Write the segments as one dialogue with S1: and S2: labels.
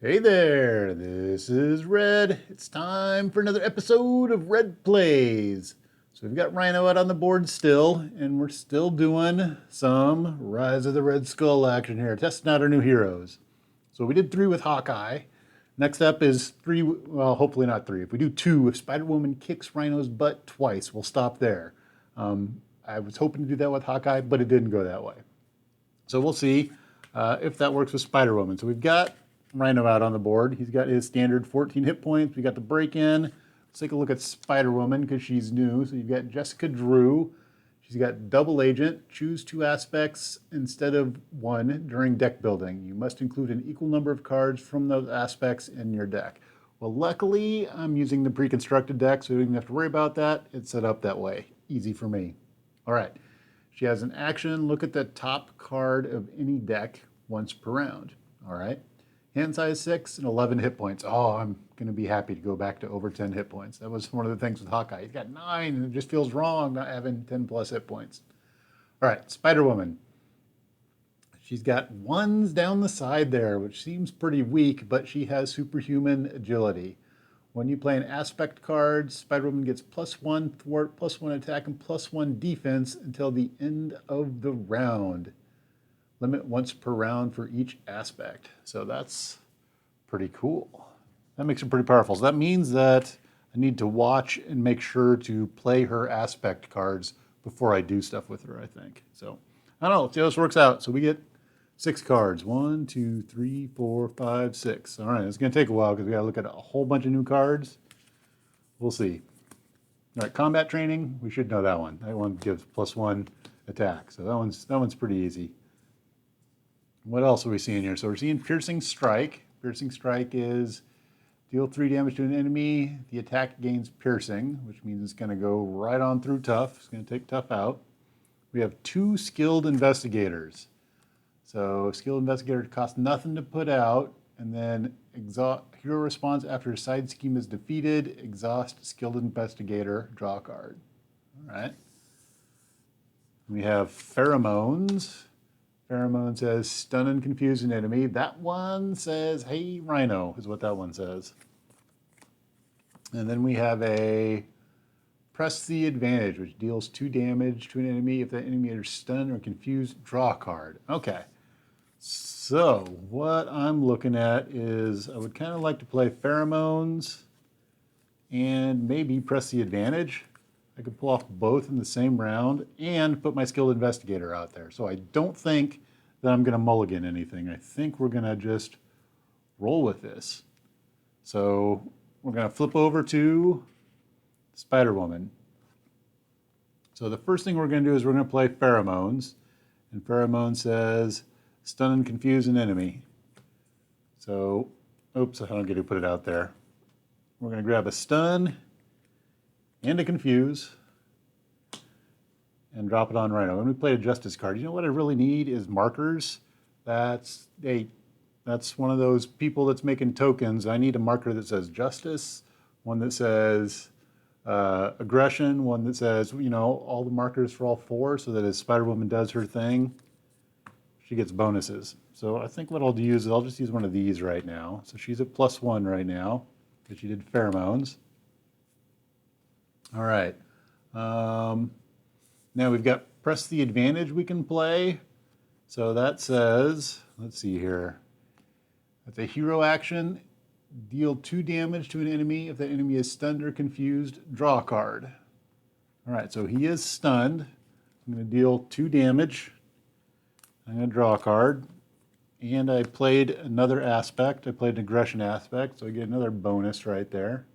S1: Hey there, this is Red. It's time for another episode of Red Plays. So we've got Rhino out on the board still, and we're still doing some Rise of the Red Skull action here, testing out our new heroes. So we did 3 with Hawkeye. Next up is 3, well, hopefully not 3. If we do 2, if SpiderWoman kicks Rhino's butt twice, we'll stop there. I was hoping to do that with Hawkeye, but it didn't go that way. So we'll see if that works with SpiderWoman. So we've got Rhino out on the board. He's got his standard 14 hit points. We got the break-in. Let's take a look at SpiderWoman because she's new. So you've got Jessica Drew. She's got double agent. Choose 2 aspects instead of 1 during deck building. You must include an equal number of cards from those aspects in your deck. Well, luckily, I'm using the pre-constructed deck, so you don't even have to worry about that. It's set up that way. Easy for me. All right. She has an action. Look at the top card of any deck once per round. All right. Hand size 6 and 11 hit points. Oh, I'm going to be happy to go back to over 10 hit points. That was one of the things with Hawkeye. He's got 9 and it just feels wrong not having 10 plus hit points. All right, SpiderWoman. She's got 1s down the side there, which seems pretty weak, but she has superhuman agility. When you play an aspect card, SpiderWoman gets +1 thwart, +1 attack, and +1 defense until the end of the round. Limit once per round for each aspect. So that's pretty cool. That makes her pretty powerful. So that means that I need to watch and make sure to play her aspect cards before I do stuff with her, I think. So I don't know. Let's see how this works out. So we get 6 cards. 1, 2, 3, 4, 5, 6. All right, it's going to take a while because we got to look at a whole bunch of new cards. We'll see. All right, combat training. We should know that one. That one gives +1 attack. So that one's pretty easy. What else are we seeing here? So we're seeing Piercing Strike. Piercing Strike is deal 3 damage to an enemy. The attack gains Piercing, which means it's going to go right on through Tough. It's going to take Tough out. We have 2 Skilled Investigators. So Skilled Investigator costs nothing to put out, and then hero response after a side scheme is defeated. Exhaust Skilled Investigator, draw a card. All right. We have Pheromones. Pheromone says, stun and confuse an enemy. That one says, hey, Rhino, is what that one says. And then we have a Press the Advantage, which deals 2 damage to an enemy. If that enemy is stunned or confused, draw a card. Okay. So what I'm looking at is I would kind of like to play Pheromones and maybe Press the Advantage. I could pull off both in the same round and put my Skilled Investigator out there. So I don't think that I'm going to mulligan anything. I think we're going to just roll with this. So we're going to flip over to SpiderWoman. So the first thing we're going to do is we're going to play Pheromones. And Pheromone says, stun and confuse an enemy. So, oops, I don't get to put it out there. We're going to grab a stun and a confuse, and drop it on Rhino. When we play a Justice card, you know what I really need is markers. That's one of those people that's making tokens. I need a marker that says Justice, one that says Aggression, one that says, you know, all the markers for all 4, so that as SpiderWoman does her thing, she gets bonuses. So I think what I'll use is I'll just use one of these right now. So she's at +1 right now, because she did Pheromones. All right. Now we've got Press the Advantage we can play. So that says, let's see here. That's a hero action. Deal 2 damage to an enemy. If that enemy is stunned or confused, draw a card. All right, so he is stunned. I'm going to deal 2 damage. I'm going to draw a card. And I played another aspect. I played an aggression aspect, so I get another bonus right there.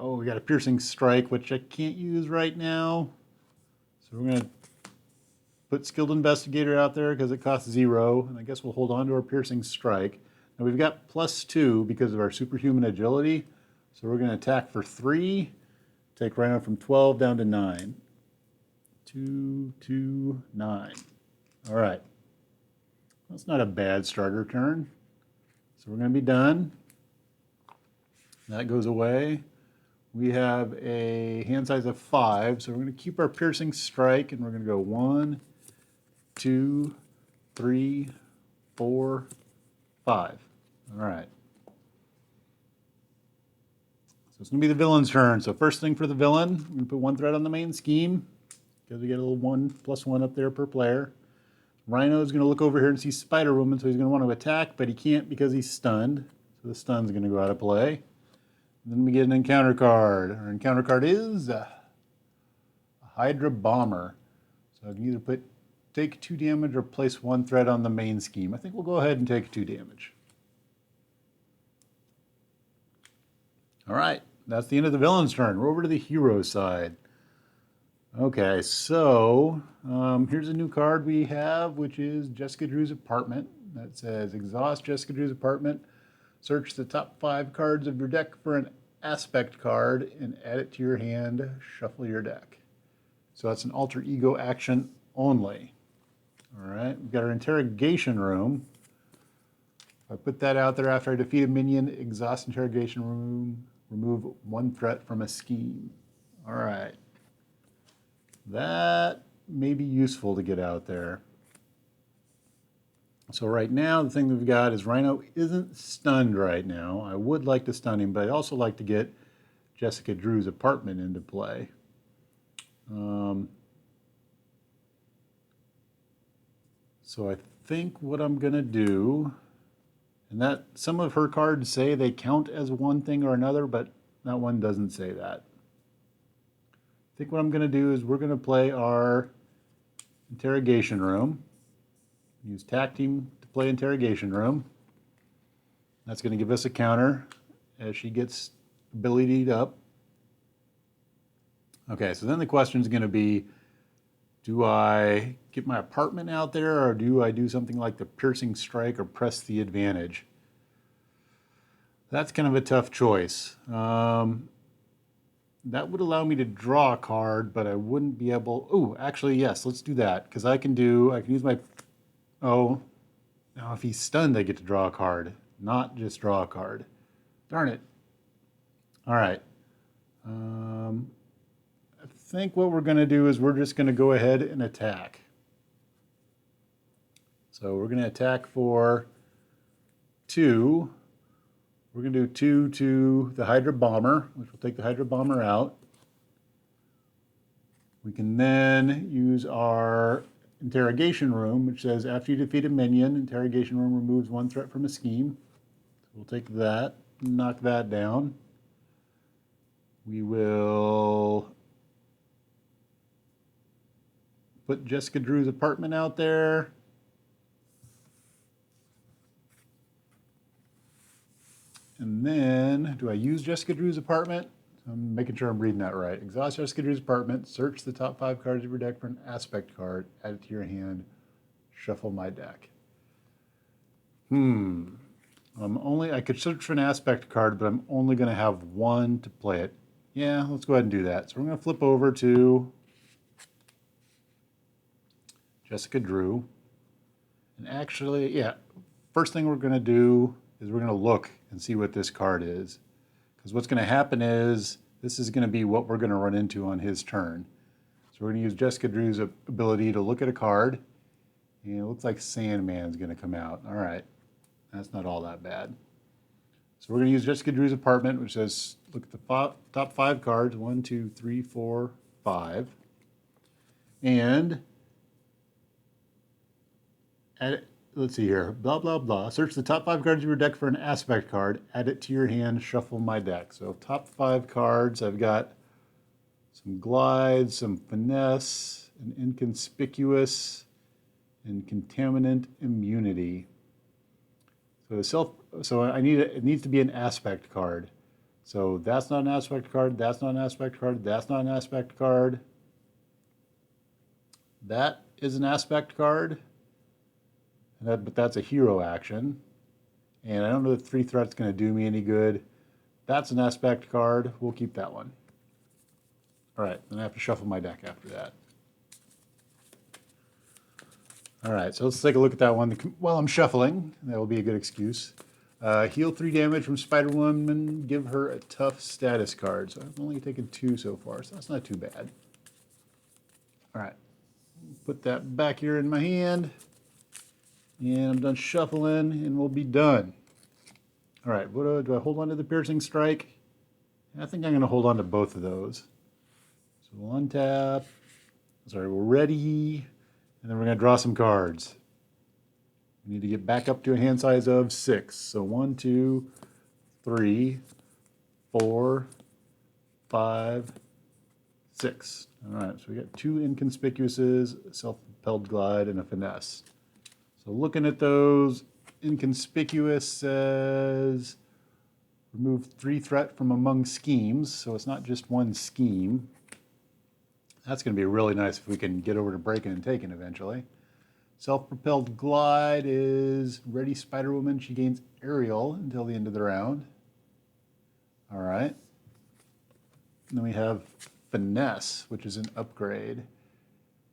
S1: Oh, we got a Piercing Strike, which I can't use right now. So we're going to put Skilled Investigator out there because it costs 0. And I guess we'll hold on to our Piercing Strike. Now we've got +2 because of our superhuman agility. So we're going to attack for 3. Take Rhino from 12 down to 9. 2, 2, 9. All right. That's not a bad starter turn. So we're going to be done. That goes away. We have a hand size of 5, so we're going to keep our Piercing Strike, and we're going to go 1, 2, 3, 4, 5. All right. So it's going to be the villain's turn. So first thing for the villain, we're going to put 1 threat on the main scheme because we get a little 1+1 up there per player. Rhino is going to look over here and see SpiderWoman, so he's going to want to attack, but he can't because he's stunned. So the stun's going to go out of play. And then we get an encounter card. Our encounter card is a Hydra Bomber. So I can either take 2 damage or place 1 threat on the main scheme. I think we'll go ahead and take 2 damage. All right, that's the end of the villain's turn. We're over to the hero side. Okay, so here's a new card we have, which is Jessica Drew's apartment. That says, exhaust Jessica Drew's apartment, search the top 5 cards of your deck for an aspect card, and add it to your hand, shuffle your deck. So that's an alter ego action only. All right, we've got our interrogation room. If I put that out there after I defeat a minion, exhaust interrogation room, remove 1 threat from a scheme. All right. That may be useful to get out there. So right now, the thing that we've got is Rhino isn't stunned right now. I would like to stun him, but I'd also like to get Jessica Drew's apartment into play. So I think what I'm going to do, and that some of her cards say they count as one thing or another, but that one doesn't say that. I think what I'm going to do is we're going to play our interrogation room. Use Tac Team to play interrogation room. That's going to give us a counter as she gets abilitied up. Okay, so then the question is going to be, do I get my apartment out there, or do I do something like the piercing strike or press the advantage? That's kind of a tough choice. That would allow me to draw a card, but I wouldn't be able... Oh, actually, yes, let's do that. Because I can use my... Oh, now if he's stunned, I get to draw a card. Not just draw a card. Darn it. All right. I think what we're going to do is we're just going to go ahead and attack. So we're going to attack for 2. We're going to do 2 to the Hydra Bomber, which will take the Hydra Bomber out. We can then use our interrogation room, which says after you defeat a minion, interrogation room removes 1 threat from a scheme. So we'll take that, knock that down. We will put Jessica Drew's apartment out there. And then, do I use Jessica Drew's apartment? I'm making sure I'm reading that right. Exhaust Jessica Drew's apartment, search the top 5 cards of your deck for an aspect card, add it to your hand, shuffle my deck. I could search for an aspect card, but I'm only going to have 1 to play it. Yeah, let's go ahead and do that. So we're going to flip over to Jessica Drew. And actually, yeah, first thing we're going to do is we're going to look and see what this card is. Because what's going to happen is this is going to be what we're going to run into on his turn. So we're going to use Jessica Drew's ability to look at a card. And it looks like Sandman's going to come out. All right. That's not all that bad. So we're going to use Jessica Drew's apartment, which says look at the top 5 cards. 1, 2, 3, 4, 5. And let's see here. Blah, blah, blah. Search the top 5 cards of your deck for an aspect card. Add it to your hand. Shuffle my deck. So top 5 cards. I've got some Glide, some Finesse, an Inconspicuous, and Contaminant Immunity. So it needs to be an aspect card. So that's not an aspect card. That's not an aspect card. That's not an aspect card. That is an aspect card. But that's a hero action. And I don't know if 3 threat's going to do me any good. That's an aspect card. We'll keep that one. All right, then I have to shuffle my deck after that. All right, so let's take a look at that one while I'm shuffling. That will be a good excuse. Heal 3 damage from SpiderWoman. Give her a tough status card. So I've only taken 2 so far, so that's not too bad. All right, put that back here in my hand. And I'm done shuffling, and we'll be done. All right, what do I hold on to the Piercing Strike? I think I'm going to hold on to both of those. So we'll untap. Sorry, we're ready. And then we're going to draw some cards. We need to get back up to a hand size of 6. So 1, 2, 3, 4, 5, 6. All right, so we got 2 inconspicuouses, self-propelled glide, and a finesse. So looking at those, inconspicuous says remove 3 threat from among schemes, so it's not just one scheme. That's going to be really nice if we can get over to breaking and taking eventually. Self-propelled glide is ready SpiderWoman. She gains aerial until the end of the round. All right. And then we have finesse, which is an upgrade.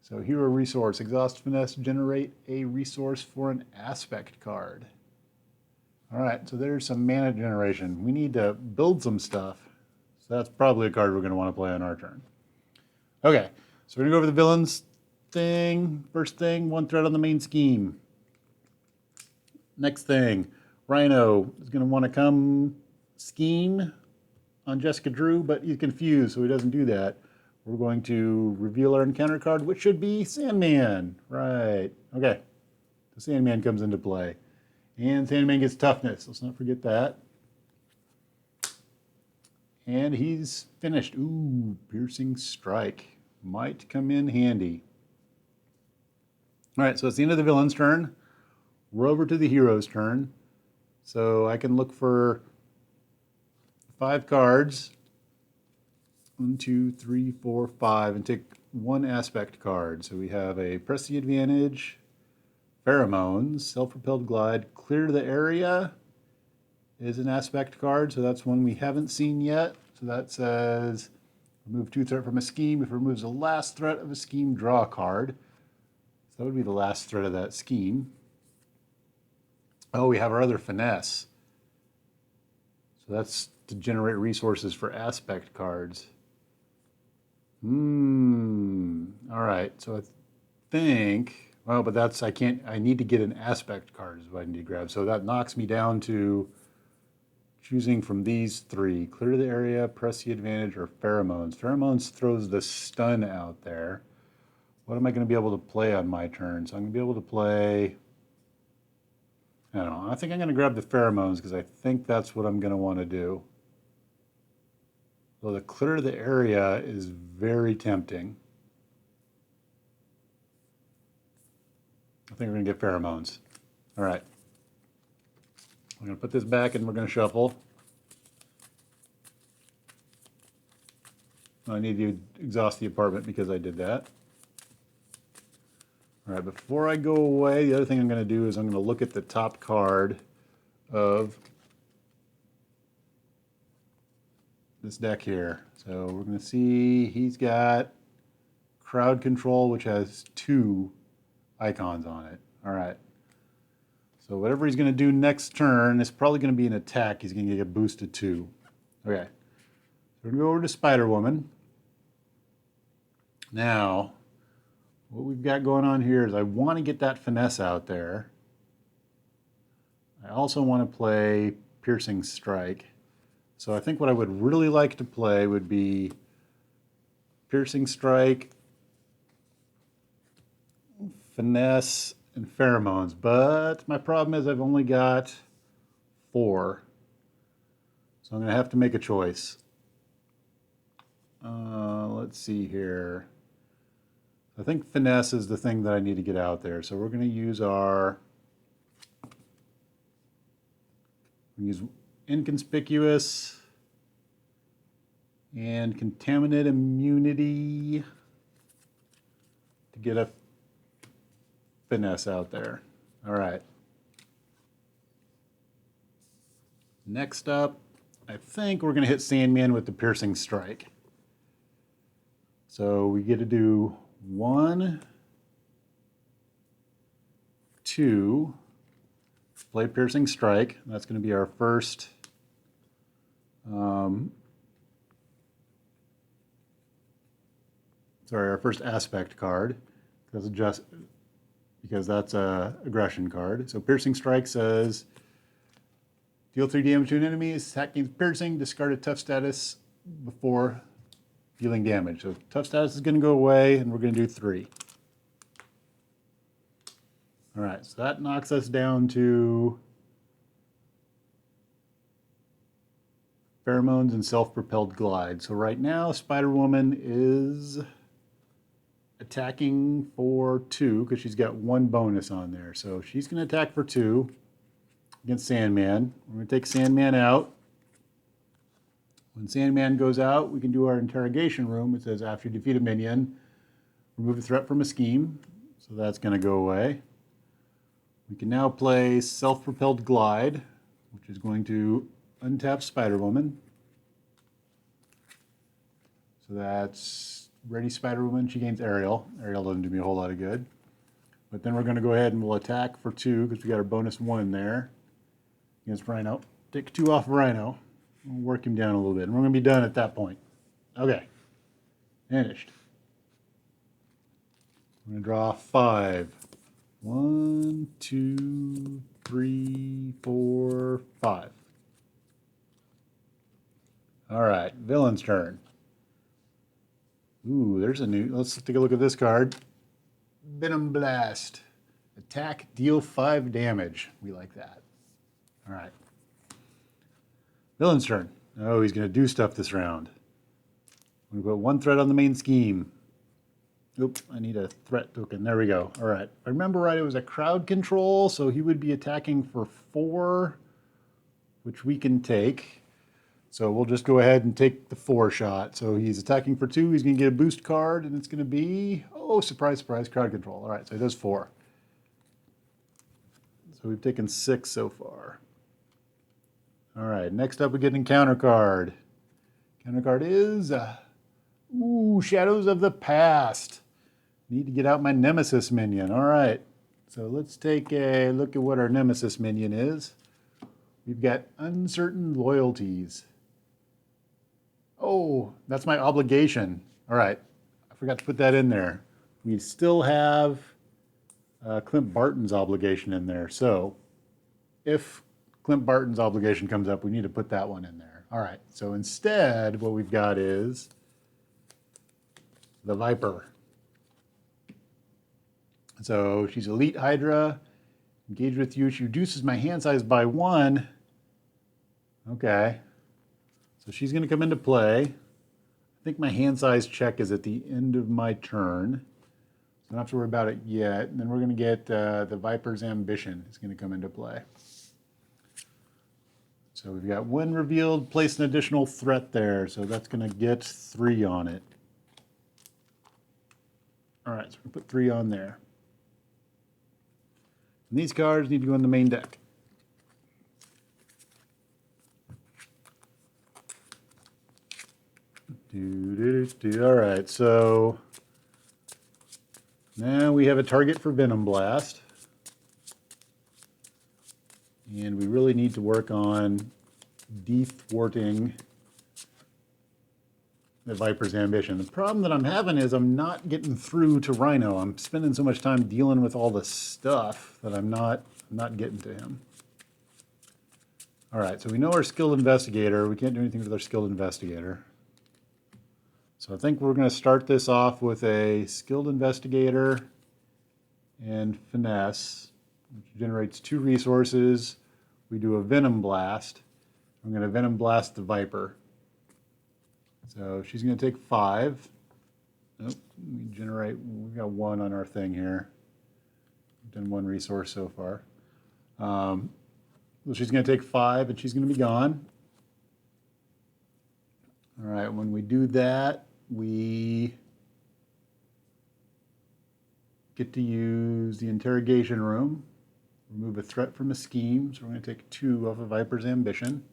S1: So hero resource, exhaust finesse, generate a resource for an aspect card. All right, so there's some mana generation. We need to build some stuff. So that's probably a card we're going to want to play on our turn. Okay, so we're going to go over the villains thing. First thing, 1 threat on the main scheme. Next thing, Rhino is going to want to come scheme on Jessica Drew, but he's confused, so he doesn't do that. We're going to reveal our encounter card, which should be Sandman. Right. Okay. The Sandman comes into play. And Sandman gets toughness. Let's not forget that. And he's finished. Ooh, Piercing Strike. Might come in handy. All right, so it's the end of the villain's turn. We're over to the hero's turn. So I can look for 5 cards. 1, 2, 3, 4, 5, and take 1 aspect card. So we have a Press the Advantage, Pheromones, Self-Propelled Glide, Clear the Area is an aspect card, so that's one we haven't seen yet. So that says remove 2 threat from a scheme. If it removes the last threat of a scheme, draw a card. So that would be the last threat of that scheme. Oh, we have our other finesse. So that's to generate resources for aspect cards. All right, so I think, well, but that's, I need to get an aspect card is what I need to grab. So that knocks me down to choosing from these 3. Clear the area, Press the Advantage, or Pheromones. Pheromones throws the stun out there. What am I going to be able to play on my turn? So I'm going to be able to play, I don't know, I think I'm going to grab the Pheromones because I think that's what I'm going to want to do. So the Clear the Area is very tempting. I think we're going to get Pheromones. All right. I'm going to put this back and we're going to shuffle. I need to exhaust the apartment because I did that. All right, before I go away, the other thing I'm going to do is I'm going to look at the top card of this deck here. So we're going to see he's got crowd control, which has 2 icons on it. All right. So whatever he's going to do next turn is probably going to be an attack. He's going to get a boost to 2. Okay. So we're going to go over to SpiderWoman. Now, what we've got going on here is I want to get that finesse out there. I also want to play Piercing Strike. So I think what I would really like to play would be Piercing Strike, Finesse, and Pheromones. But my problem is I've only got 4. So I'm going to have to make a choice. Let's see here. I think Finesse is the thing that I need to get out there. So we're going to use our Inconspicuous and Contaminate Immunity to get a Finesse out there. All right. Next up, I think we're going to hit Sandman with the Piercing Strike. So we get to do 1, 2, play Piercing Strike. That's going to be our first our first aspect card. Because that's a aggression card. So Piercing Strike says Deal 3 damage to an enemy, attacking piercing, discard a tough status before dealing damage. So tough status is going to go away, and we're going to do 3. All right, so that knocks us down to pheromones and self-propelled glide. So right now, SpiderWoman is attacking for 2 because she's got 1 bonus on there. So she's going to attack for 2 against Sandman. We're going to take Sandman out. When Sandman goes out, we can do our interrogation room. It says after you defeat a minion, remove a threat from a scheme. So that's going to go away. We can now play self-propelled glide, which is going to untap SpiderWoman. So that's ready SpiderWoman. She gains aerial. Aerial doesn't do me a whole lot of good. But then we're going to go ahead and we'll attack for 2 because we got our bonus 1 there against Rhino. Take 2 off Rhino. We'll work him down a little bit. And we're going to be done at that point. Okay. Finished. I'm going to draw 5. 1, 2, 3, 4, 5. All right, villain's turn. Ooh, there's a new, let's take a look at this card. Venom Blast. Attack, deal 5 damage. We like that. All right. Villain's turn. Oh, he's going to do stuff this round. I'm going to put 1 threat on the main scheme. Oop, I need a threat token. There we go. All right. If I remember right, it was a crowd control, so he would be attacking for 4, which we can take. So we'll just go ahead and take the 4 shot. So he's attacking for 2. He's going to get a boost card, and it's going to be, oh, surprise, surprise, crowd control. All right, so he does 4. So we've taken 6 so far. All right, next up we get an encounter card. Encounter card is, ooh, Shadows of the Past. Need to get out my Nemesis minion. All right, so let's take a look at what our Nemesis minion is. We've got Uncertain Loyalties. Oh, that's my obligation. All right, I forgot to put that in there. We still have Clint Barton's obligation in there. So if Clint Barton's obligation comes up, we need to put that one in there. All right, so instead what we've got is the Viper. So she's Elite Hydra. Engage with you. She reduces my hand size by 1. Okay. So she's going to come into play. I think my hand size check is at the end of my turn. So I don't have to worry about it yet. And then we're going to get the Viper's Ambition is going to come into play. So we've got 1 revealed, place an additional threat there. So that's going to get 3 on it. All right, so we'll put 3 on there. And these cards need to go in the main deck. All right, so now we have a target for Venom Blast. And we really need to work on de-thwarting the Viper's Ambition. The problem that I'm having is I'm not getting through to Rhino. I'm spending so much time dealing with all the stuff that I'm not getting to him. All right, so we know our Skilled Investigator. We can't do anything with our Skilled Investigator. So I think we're going to start this off with a Skilled Investigator and Finesse, which generates 2 resources. We do a Venom Blast. I'm going to Venom Blast the Viper. So she's going to take 5. Oh, we've got 1 on our thing here. We've done 1 resource so far. So she's going to take 5 and she's going to be gone. All right, when we do that, we get to use the interrogation room, remove a threat from a scheme. So we're going to take 2 off of Viper's Ambition.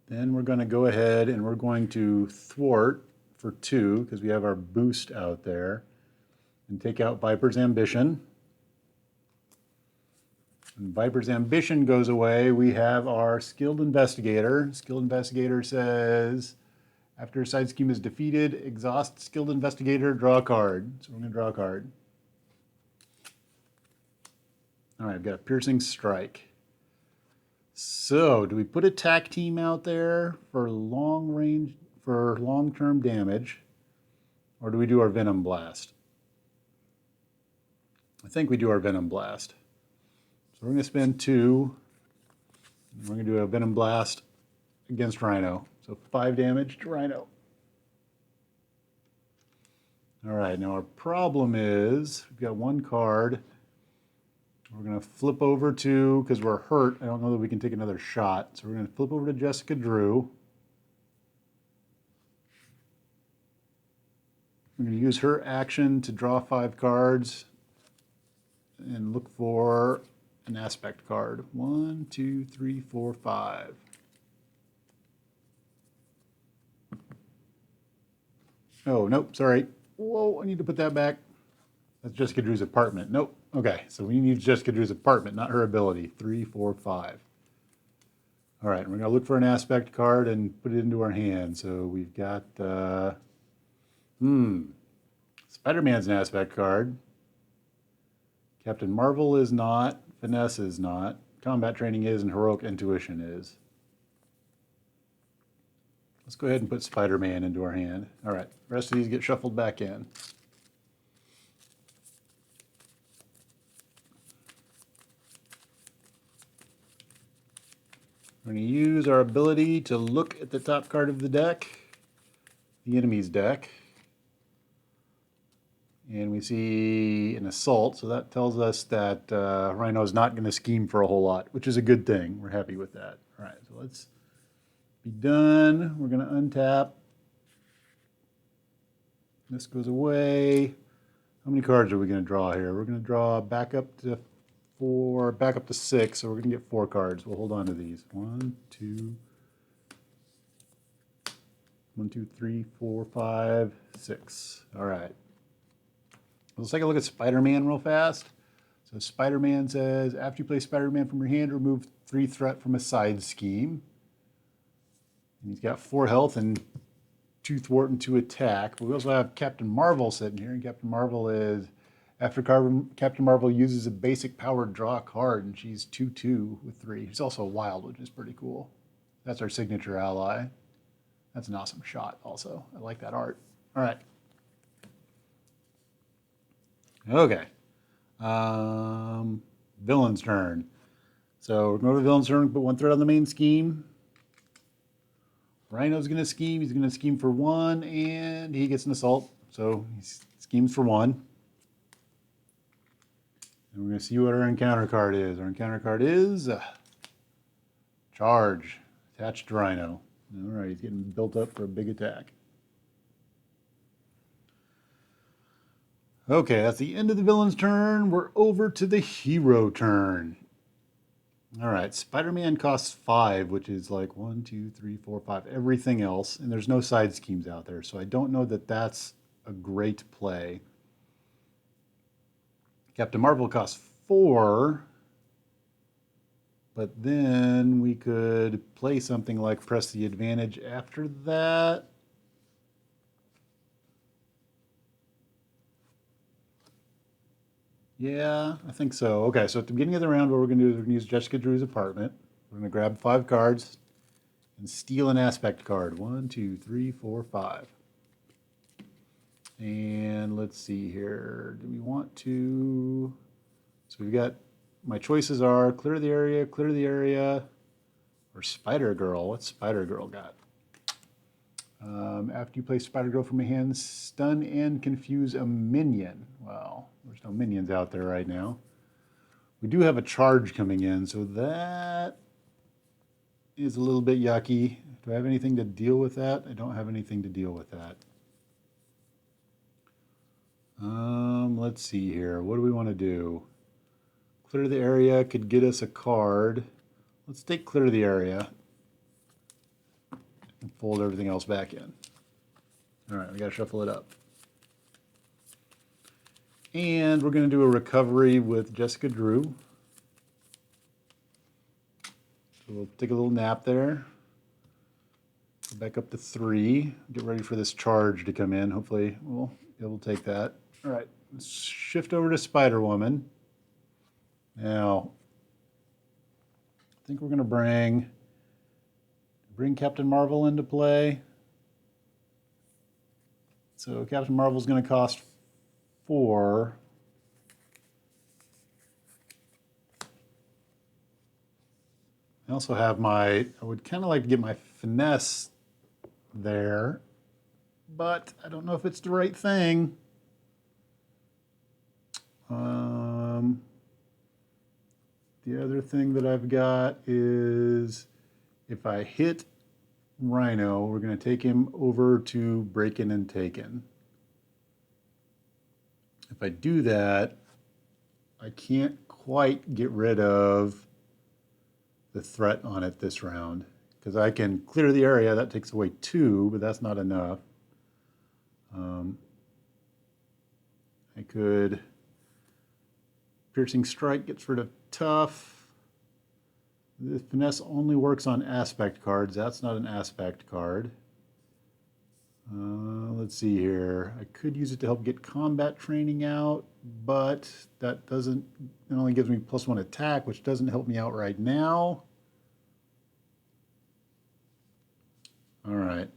S1: Then we're going to go ahead and we're going to thwart for 2 because we have our boost out there and take out Viper's Ambition. When Viper's Ambition goes away, we have our Skilled Investigator. Skilled Investigator says, After a side scheme is defeated, exhaust skilled investigator, draw a card. So we're going to draw a card. All right, I've got a piercing strike. So do we put a tack team out there for long-term damage, or do we do our Venom Blast? I think we do our Venom Blast. So we're going to spend 2. And we're going to do a Venom Blast against Rhino. So 5 damage to Rhino. All right, now our problem is we've got 1 card. We're going to flip over to, because we're hurt, I don't know that we can take another shot. So we're going to flip over to Jessica Drew. We're going to use her action to draw 5 cards and look for an aspect card. 1, 2, 3, 4, 5. Oh, nope, sorry. Whoa, I need to put that back. That's Jessica Drew's apartment. Nope. Okay, so we need Jessica Drew's apartment, not her ability. 3, 4, 5. All right, we're going to look for an aspect card and put it into our hand. So we've got, Spider-Man's an aspect card. Captain Marvel is not. Finesse is not. Combat Training is, and Heroic Intuition is. Let's go ahead and put Spider-Man into our hand. All right, the rest of these get shuffled back in. We're going to use our ability to look at the top card of the deck, the enemy's deck. And we see an assault, so that tells us that Rhino's not going to scheme for a whole lot, which is a good thing. We're happy with that. All right, so let's be done. We're going to untap. This goes away. How many cards are we going to draw here? We're going to draw back up to 4, back up to 6, so we're going to get 4 cards. We'll hold on to these. 1, 2, 3, 4, 5, 6. All right. Let's take a look at Spider-Man real fast. So Spider-Man says, after you play Spider-Man from your hand, remove 3 threat from a side scheme. And he's got 4 health and 2 thwart and 2 attack. But we also have Captain Marvel sitting here, and Captain Marvel is, after Captain Marvel uses a basic power, draw a card, and she's 2/2 with 3. She's also wild, which is pretty cool. That's our signature ally. That's an awesome shot also. I like that art. All right. Okay. Villain's turn. So we're going to the villain's turn, put 1 threat on the main scheme. Rhino's going to scheme. He's going to scheme for 1, and he gets an assault. So he schemes for 1. And we're going to see what our encounter card is. Our encounter card is Charge, attached to Rhino. All right, he's getting built up for a big attack. Okay, that's the end of the villain's turn. We're over to the hero turn. All right, Spider-Man costs 5, which is like 1, 2, 3, 4, 5, everything else. And there's no side schemes out there, so I don't know that that's a great play. Captain Marvel costs 4, but then we could play something like press the advantage after that. Yeah, I think so. Okay, so at the beginning of the round, what we're going to do is we're going to use Jessica Drew's apartment. We're going to grab 5 cards and steal an aspect card. 1, 2, 3, 4, 5. And let's see here. Do we want to... So we've got... My choices are clear the area, or Spider-Girl. What's Spider-Girl got? After you play Spider-Girl from your hand, stun and confuse a minion. Well, there's no minions out there right now. We do have a charge coming in, so that is a little bit yucky. Do I have anything to deal with that? I don't have anything to deal with that. Let's see here. What do we want to do? Clear the area could get us a card. Let's take clear the area and fold everything else back in. All right, we got to shuffle it up. And we're going to do a recovery with Jessica Drew. So we'll take a little nap there. Back up to 3. Get ready for this charge to come in. Hopefully we'll be able to take that. All right, let's shift over to SpiderWoman. Now, I think we're going to bring Captain Marvel into play. So Captain Marvel is going to cost 4. I also have I would kind of like to get my finesse there, but I don't know if it's the right thing. The other thing that I've got is if I hit Rhino, we're going to take him over to Breakin' and Taken. If I do that, I can't quite get rid of the threat on it this round, because I can clear the area. That takes away 2, but that's not enough. I could Piercing Strike gets rid of Tough. The Finesse only works on aspect cards. That's not an aspect card. Let's see here. I could use it to help get combat training out, but that doesn't, it only gives me +1 attack, which doesn't help me out right now. All right.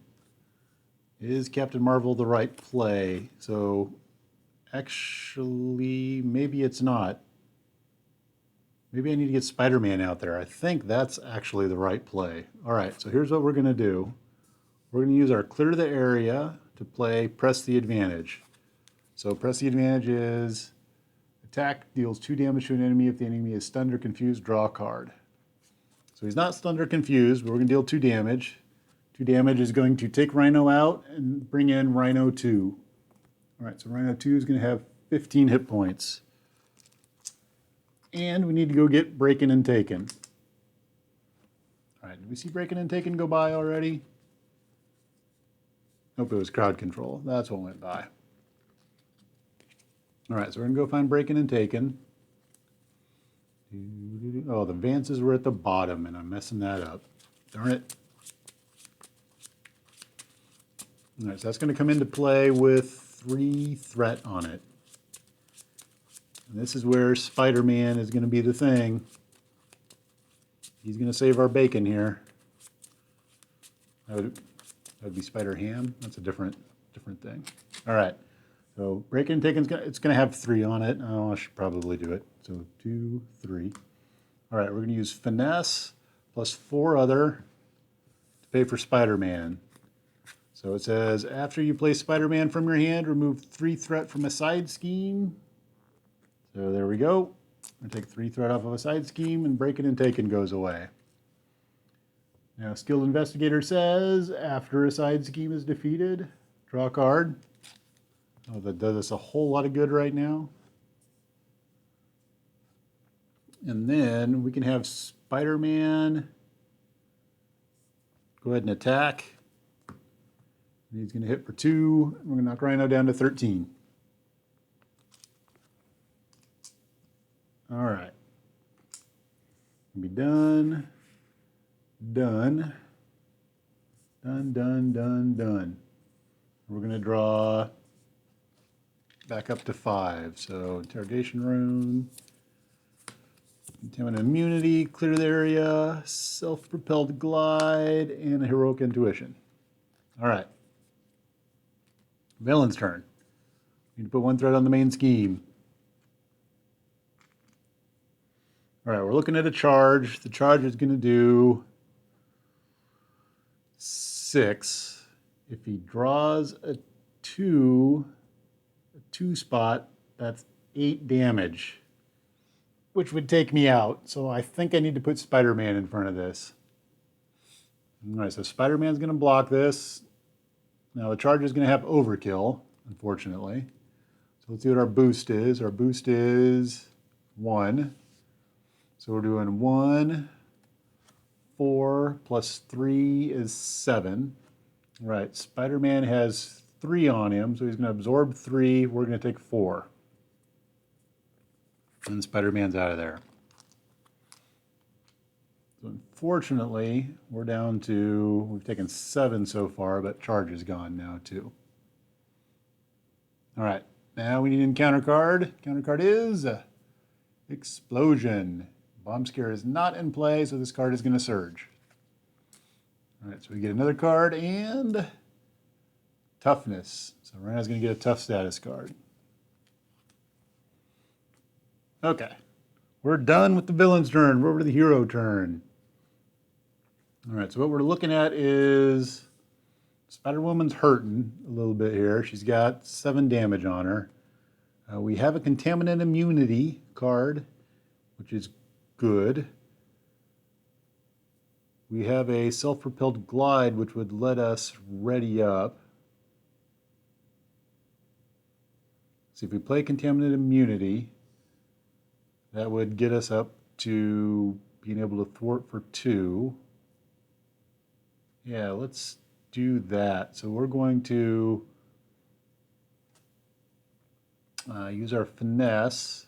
S1: Is Captain Marvel the right play? So actually, maybe it's not. Maybe I need to get Spider-Man out there. I think that's actually the right play. All right, so here's what we're going to do. We're going to use our Clear the Area to play Press the Advantage. So Press the Advantage is attack deals 2 damage to an enemy. If the enemy is stunned or confused, draw a card. So he's not stunned or confused, but we're going to deal 2 damage. 2 damage is going to take Rhino out and bring in Rhino 2. All right, so Rhino 2 is going to have 15 hit points. And we need to go get Breakin' and Taken. All right, did we see Breakin' and Taken go by already? Nope, it was crowd control. That's what went by. All right, so we're going to go find Breakin' and Taken. Oh, the advances were at the bottom, and I'm messing that up. Darn it. All right, so that's going to come into play with 3 threat on it. And this is where Spider-Man is going to be the thing. He's going to save our bacon here. That would be Spider-Ham. That's a different thing. All right. So Breakin' and Taken's it's going to have 3 on it. Oh, I should probably do it. So 2, 3. All right, we're going to use Finesse plus 4 other to pay for Spider-Man. So it says, after you play Spider-Man from your hand, remove 3 threat from a side scheme. So there we go. I'm going to take 3 threat off of a side scheme, and Breakin' and Taken goes away. Now, Skilled Investigator says, after a side scheme is defeated, draw a card. Oh, that does us a whole lot of good right now. And then we can have Spider-Man go ahead and attack. And he's going to hit for 2. We're going to knock Rhino down to 13. All right. Be done. Done. Done, done, done, done. We're going to draw back up to 5. So Interrogation Room, Contaminant Immunity, Clear the Area, Self-Propelled Glide, and a Heroic Intuition. All right. Villain's turn. We need to put 1 threat on the main scheme. All right, we're looking at a charge. The charge is going to do 6. If he draws a 2 spot, that's 8 damage, which would take me out. So I think I need to put Spider-Man in front of this. All right, so Spider-Man's going to block this. Now the charge is going to have overkill, unfortunately. So let's see what our boost is. Our boost is 1. So we're doing 1, 4 plus 3 is 7. All right, Spider-Man has 3 on him, so he's going to absorb 3. We're going to take 4. And Spider-Man's out of there. So unfortunately, we're down to, we've taken 7 so far, but charge is gone now too. All right, now we need an encounter card. Counter card is Explosion. Bomb Scare is not in play, so this card is going to surge. All right, so we get another card and Toughness. So Rhino's going to get a tough status card. Okay, we're done with the villain's turn. We're over to the hero turn. All right, so what we're looking at is SpiderWoman's hurting a little bit here. She's got 7 damage on her. We have a Contaminant Immunity card, which is good. We have a Self-Propelled Glide, which would let us ready up. So if we play Contaminant Immunity, that would get us up to being able to thwart for 2. Yeah, let's do that. So we're going to use our Finesse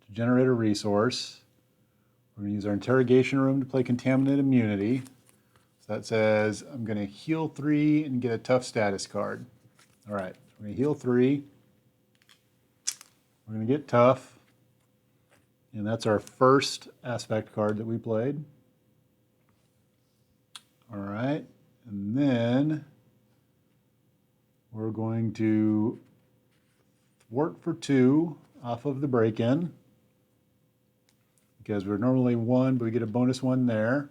S1: to generate a resource. We're going to use our Interrogation Room to play Contaminant Immunity. So that says I'm going to heal 3 and get a tough status card. All right, so we're going to heal 3. We're going to get tough. And that's our first aspect card that we played. All right, and then we're going to thwart for 2 off of the break-in because we're normally 1, but we get a bonus 1 there.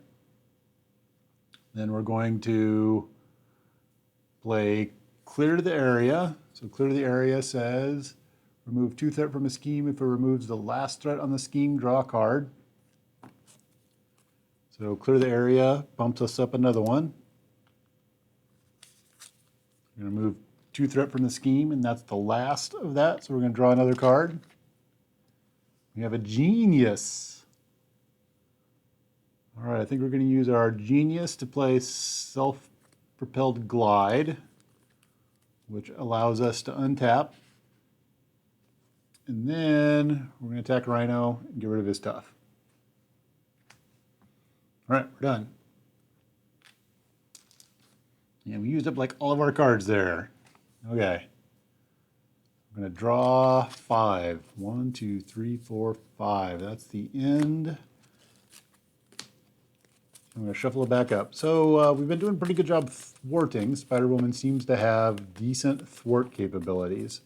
S1: Then we're going to play Clear the Area. So Clear the Area says remove 2 threat from a scheme. If it removes the last threat on the scheme, draw a card. So Clear the Area bumps us up another 1. We're going to move 2 threat from the scheme, and that's the last of that. So we're going to draw another card. We have a Genius. All right, I think we're going to use our Genius to play Self-Propelled Glide, which allows us to untap. And then we're going to attack Rhino and get rid of his tough. All right, we're done. And we used up like all of our cards there. Okay. I'm going to draw 5. 1, 2, 3, 4, 5. That's the end. I'm going to shuffle it back up. So we've been doing a pretty good job thwarting. SpiderWoman seems to have decent thwart capabilities.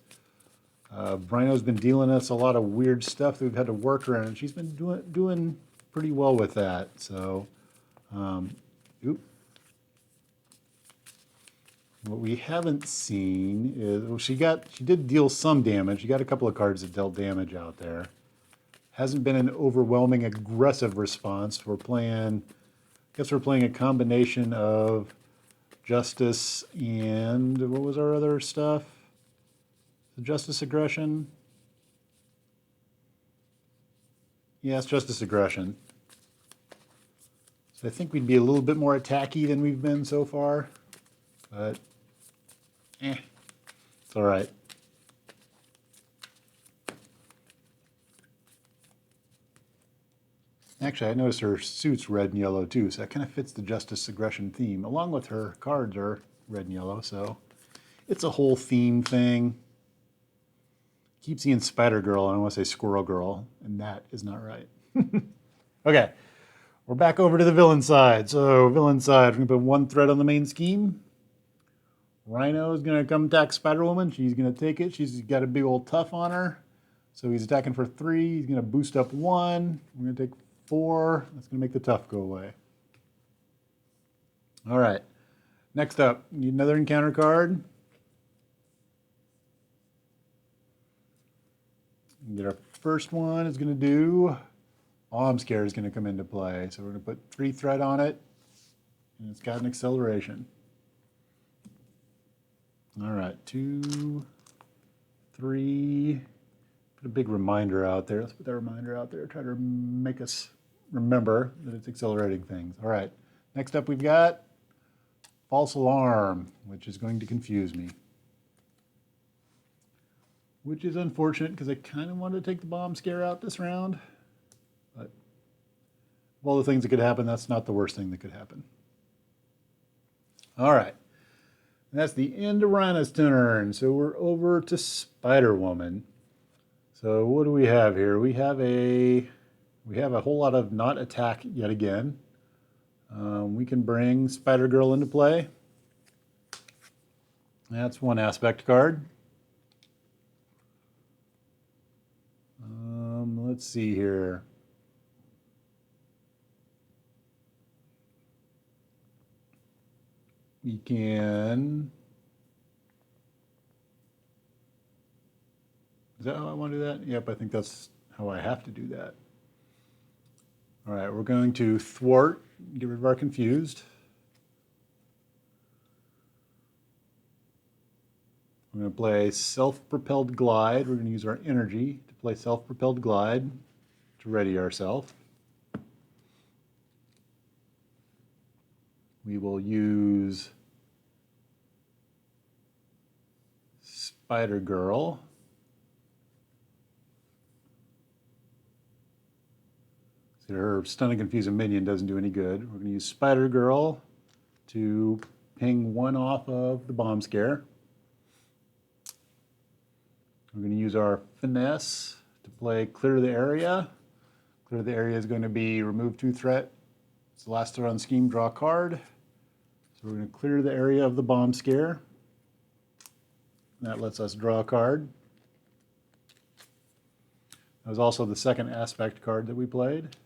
S1: Rhino's been dealing us a lot of weird stuff that we've had to work around, and she's been doing pretty well with that. So, what we haven't seen is, well, she did deal some damage. She got a couple of cards that dealt damage out there. Hasn't been an overwhelming aggressive response. I guess we're playing a combination of Justice and what was our other stuff? The Justice Aggression? Yeah, it's Justice Aggression. So I think we'd be a little bit more attacky than we've been so far. But, it's all right. Actually, I noticed her suit's red and yellow too, so that kind of fits the Justice Aggression theme. Along with her cards are red and yellow, so it's a whole theme thing. Keep seeing Spider Girl, and I want to say Squirrel Girl, and that is not right. Okay, we're back over to the villain side. So, villain side, we're going to put 1 threat on the main scheme. Rhino is going to come attack Spider-Woman. She's going to take it. She's got a big old tough on her. So he's attacking for 3. He's going to boost up 1. We're going to take 4. That's going to make the tough go away. All right. Next up, we need another encounter card. Get our first one is going to do Bomb Scare is going to come into play. So we're going to put 3 threat on it, and it's got an acceleration. All right, 2, 3. Put a big reminder out there. Let's put that reminder out there. Try to make us remember that it's accelerating things. All right, next up we've got False Alarm, which is going to confuse me. Which is unfortunate because I kind of wanted to take the Bomb Scare out this round. But Of all the things that could happen, that's not the worst thing that could happen. All right. That's the end of Rhino's turn. So we're over to SpiderWoman. So what do we have here? We have a whole lot of not attack yet again. We can bring Spider-Girl into play. That's one aspect card. Let's see here. We can... Is that how I want to do that? Yep, I think that's how I have to do that. All right, we're going to thwart, get rid of our confused. We're going to play self-propelled glide. We're going to use our energy to play self-propelled glide to ready ourselves. We will use Spider-Girl. See, her stun and confuse a minion doesn't do any good. We're going to use Spider-Girl to ping one off of the bomb scare. We're going to use our finesse to play clear the area. Clear the area is going to be remove 2 threat. It's the last threat on scheme, draw a card. So we're going to clear the area of the bomb scare. That lets us draw a card. That was also the second aspect card that we played.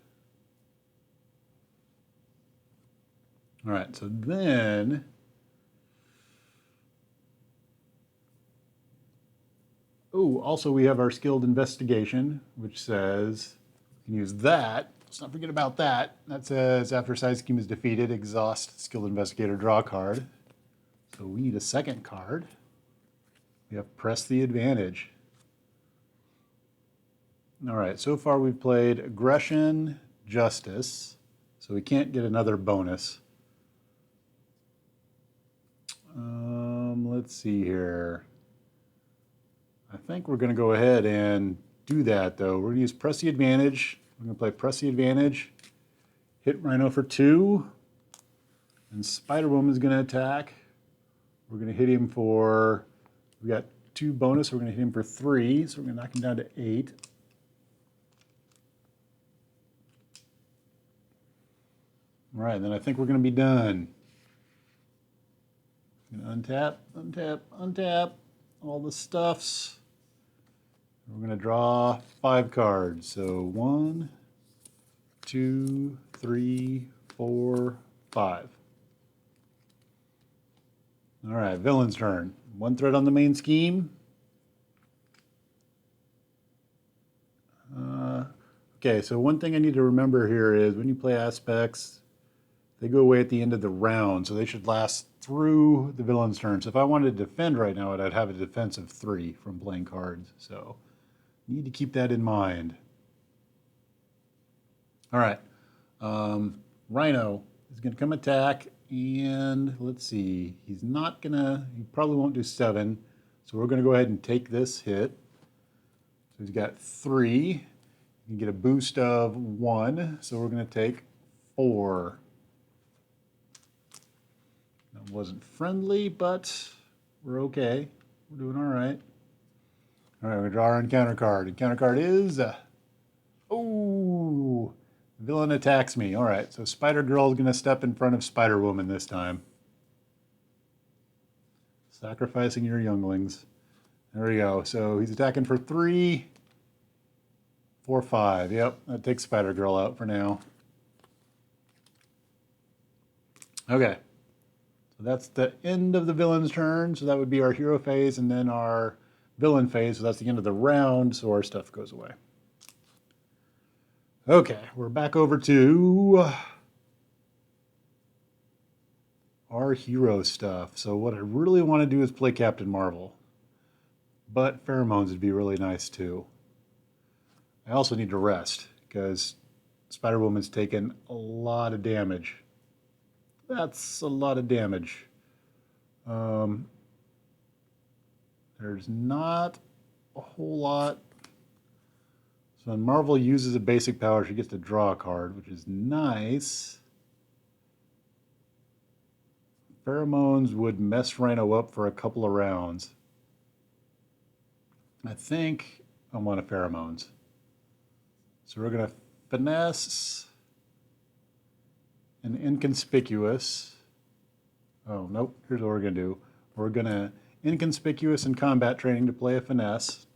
S1: All right, so then also we have our skilled investigation, which says you can use that. Let's not forget about that. That says after side scheme is defeated, exhaust skilled investigator, draw a card. So we need a second card. We have press the advantage. All right, so far we've played aggression, justice, so we can't get another bonus. Let's see here. I think we're going to go ahead and do that, though. We're going to use press the advantage. We're going to play press the advantage, hit Rhino for 2, and SpiderWoman is going to attack. We're going to hit him for, we got 2 bonus, so we're going to hit him for 3, so we're going to knock him down to 8. All right, then I think we're going to be done. Untap, untap, untap all the stuffs. We're going to draw 5 cards. So 1, 2, 3, 4, 5. All right, villain's turn. 1 threat on the main scheme. Okay, so one thing I need to remember here is when you play aspects, they go away at the end of the round, so they should last through the villain's turn. So if I wanted to defend right now, I'd have a defense of 3 from playing cards. So need to keep that in mind. All right, Rhino is going to come attack, and let's see, he probably won't do 7, so we're going to go ahead and take this hit. So he's got 3. You can get a boost of 1, so we're going to take 4. That wasn't friendly, but we're okay. We're doing all right. All right, we draw our encounter card. Encounter card is, villain attacks me. All right, so Spider-Girl is going to step in front of SpiderWoman this time. Sacrificing your younglings. There we go. So he's attacking for 3, 4, 5. Yep, that takes Spider-Girl out for now. Okay. So that's the end of the villain's turn. So that would be our hero phase and then our villain phase. So that's the end of the round. So our stuff goes away. Okay, we're back over to our hero stuff. So what I really want to do is play Captain Marvel. But pheromones would be really nice too. I also need to rest because Spider-Woman's taken a lot of damage. That's a lot of damage. There's not a whole lot. So when Marvel uses a basic power, she gets to draw a card, which is nice. Pheromones would mess Rhino up for a couple of rounds. I think I want a Pheromones. So we're going to finesse an inconspicuous. Oh, nope. Here's what we're going to do. We're going to inconspicuous in combat training to play a finesse.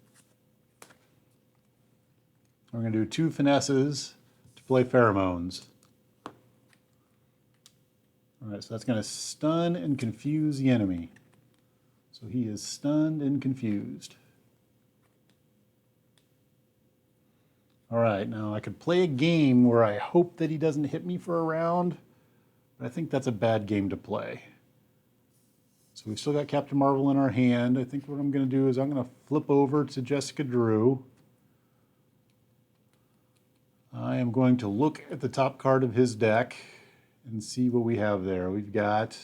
S1: We're going to do 2 finesses to play Pheromones. All right, so that's going to stun and confuse the enemy. So he is stunned and confused. All right, now I could play a game where I hope that he doesn't hit me for a round, but I think that's a bad game to play. So we've still got Captain Marvel in our hand. I think what I'm going to do is I'm going to flip over to Jessica Drew. I am going to look at the top card of his deck and see what we have there. We've got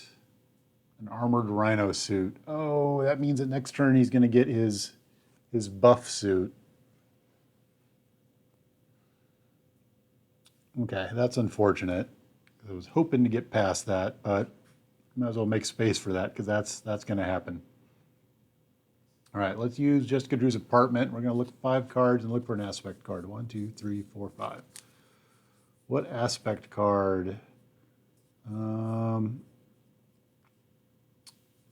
S1: an armored Rhino suit. Oh, that means that next turn he's going to get his buff suit. Okay, that's unfortunate. I was hoping to get past that, but might as well make space for that because that's going to happen. All right, let's use Jessica Drew's apartment. We're going to look at 5 cards and look for an aspect card. 1, 2, 3, 4, 5. What aspect card?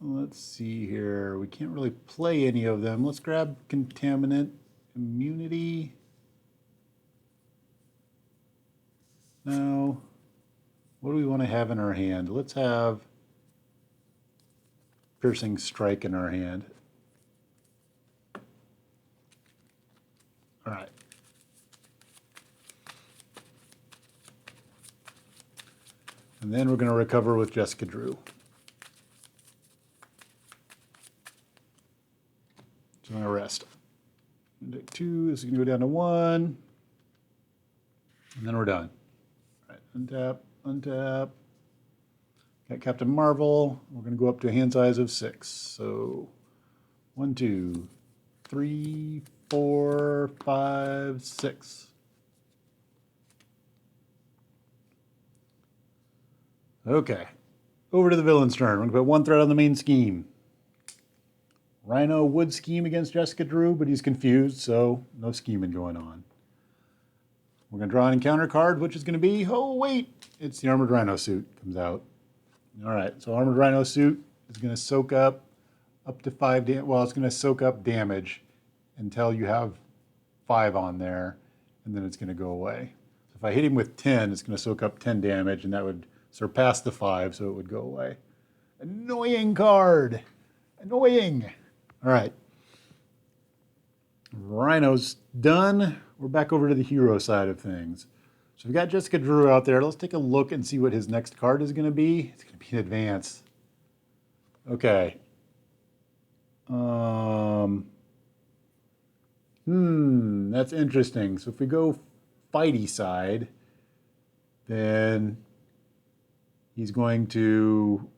S1: Let's see here. We can't really play any of them. Let's grab Contaminant Immunity. No. What do we want to have in our hand? Let's have Piercing Strike in our hand. All right. And then we're going to recover with Jessica Drew. So I'm going to rest. Take 2. This is going to go down to 1. And then we're done. All right. Untap, untap. Got Captain Marvel. We're going to go up to a hand size of 6. So 1, 2, 3, 4, 5, 6. Okay, over to the villain's turn. We're going to put 1 threat on the main scheme. Rhino would scheme against Jessica Drew, but he's confused, so no scheming going on. We're going to draw an encounter card, which is going to be, oh wait, it's the Armored Rhino suit comes out. All right, so Armored Rhino suit is going to soak up to 5 damage. Well, it's going to soak up damage until you have 5 on there, and then it's going to go away. So if I hit him with 10, it's going to soak up 10 damage, and that would surpass the 5, so it would go away. Annoying card. Annoying. All right. Rhino's done. We're back over to the hero side of things. So we've got Jessica Drew out there. Let's take a look and see what his next card is going to be. It's going to be an advance. Okay. That's interesting. So if we go fighty side, then he's going to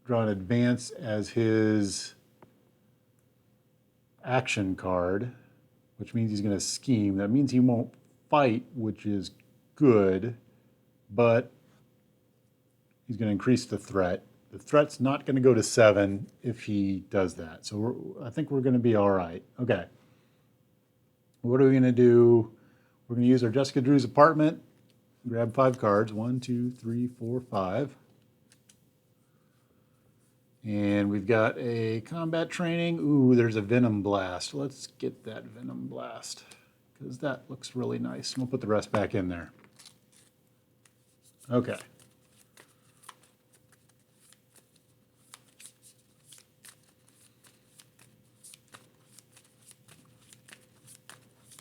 S1: draw an advance as his action card, which means he's going to scheme. That means he won't fight, which is good, but he's going to increase the threat. The threat's not going to go to 7 if he does that. So I think we're going to be all right. Okay. What are we going to do? We're going to use our Jessica Drew's apartment. Grab 5 cards. 1, 2, 3, 4, 5. And we've got a combat training. Ooh, there's a Venom Blast. Let's get that Venom Blast because that looks really nice. We'll put the rest back in there. Okay.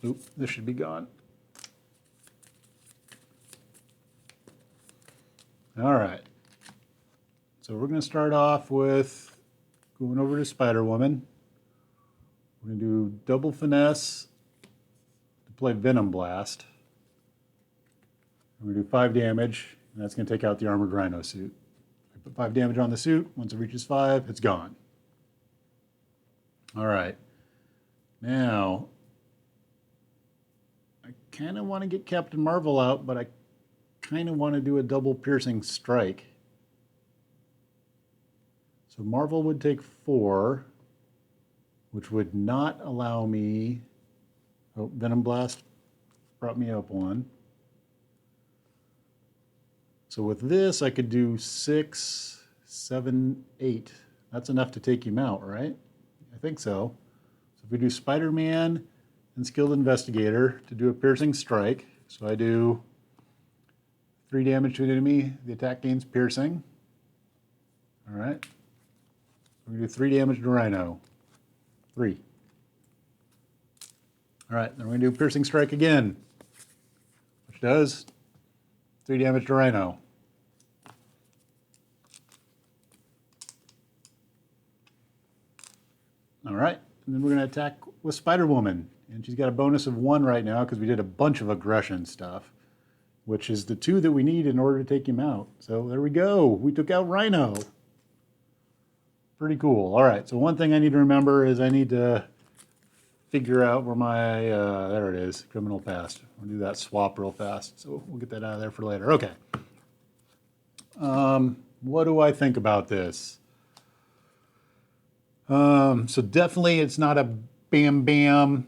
S1: Oop, this should be gone. All right. So we're going to start off with going over to SpiderWoman. We're going to do double finesse to play Venom Blast. We're going to do 5 damage, and that's going to take out the Armored Rhino suit. I put 5 damage on the suit. Once it reaches 5, it's gone. All right. Now, kind of want to get Captain Marvel out, but I kind of want to do a double piercing strike. So Marvel would take 4, which would not allow me... Oh, Venom Blast brought me up 1. So with this, I could do 6, 7, 8. That's enough to take him out, right? I think so. So if we do Spider-Man and Skilled Investigator to do a piercing strike. So I do 3 damage to an enemy. The attack gains piercing. All right. We're going to do 3 damage to Rhino. 3. All right, then we're going to do piercing strike again, which does 3 damage to Rhino. All right, and then we're going to attack with SpiderWoman. And she's got a bonus of 1 right now because we did a bunch of aggression stuff, which is the 2 that we need in order to take him out. So there we go. We took out Rhino. Pretty cool. All right, so one thing I need to remember is I need to figure out where my, there it is, criminal past. I'll do that swap real fast. So we'll get that out of there for later. Okay. What do I think about this? So definitely it's not a bam bam.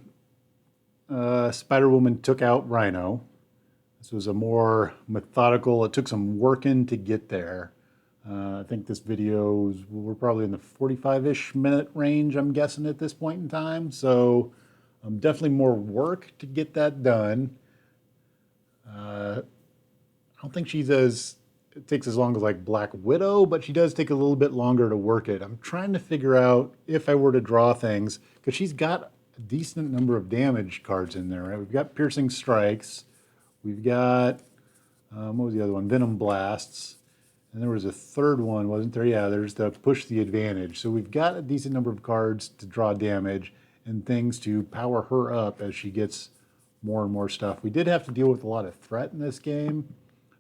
S1: Spider-Woman took out Rhino. This was a more methodical, it took some working to get there. I think this video is, we're probably in the 45-ish minute range, I'm guessing at this point in time. So definitely more work to get that done. I don't think she's it takes as long as like Black Widow, but she does take a little bit longer to work it. I'm trying to figure out if I were to draw things, because she's got a decent number of damage cards in there, right? We've got Piercing Strikes. We've got, what was the other one? Venom Blasts. And there was a third one, wasn't there? Yeah, there's the Push the Advantage. So we've got a decent number of cards to draw damage and things to power her up as she gets more and more stuff. We did have to deal with a lot of threat in this game.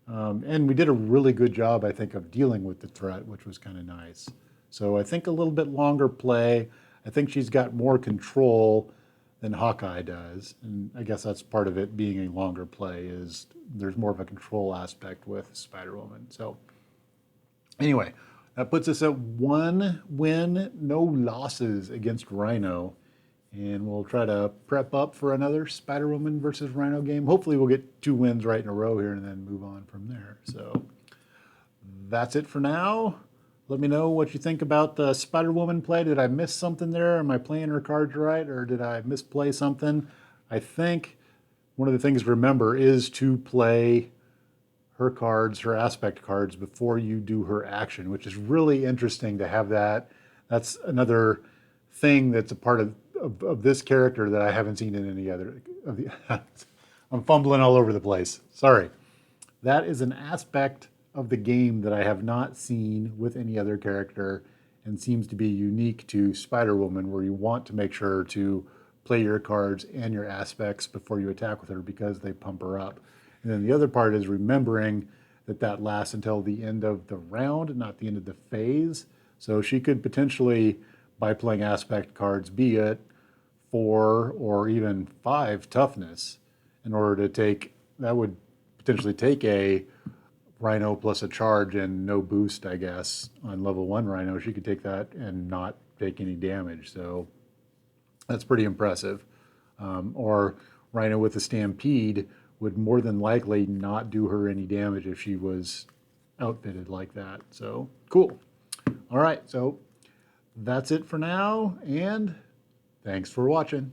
S1: And we did a really good job, I think, of dealing with the threat, which was kind of nice. So I think a little bit longer play. I think she's got more control than Hawkeye does. And I guess that's part of it being a longer play, is there's more of a control aspect with Spider-Woman. So anyway, that puts us at 1 win, no losses against Rhino. And we'll try to prep up for another Spider-Woman versus Rhino game. Hopefully we'll get 2 wins right in a row here and then move on from there. So that's it for now. Let me know what you think about the Spider-Woman play. Did I miss something there? Am I playing her cards right, or did I misplay something? I think one of the things to remember is to play her cards, her aspect cards, before you do her action, which is really interesting to have that. That's another thing that's a part of this character that I haven't seen in any other of the I'm fumbling all over the place. Sorry. That is an aspect of the game that I have not seen with any other character and seems to be unique to Spider-Woman, where you want to make sure to play your cards and your aspects before you attack with her because they pump her up. And then the other part is remembering that that lasts until the end of the round, not the end of the phase. So she could potentially, by playing aspect cards, be at 4 or even 5 toughness in order to take, that would potentially take a Rhino plus a charge and no boost, I guess, on level 1 Rhino. She could take that and not take any damage. So that's pretty impressive. Or Rhino with a Stampede would more than likely not do her any damage if she was outfitted like that. So cool. All right, so that's it for now, and thanks for watching.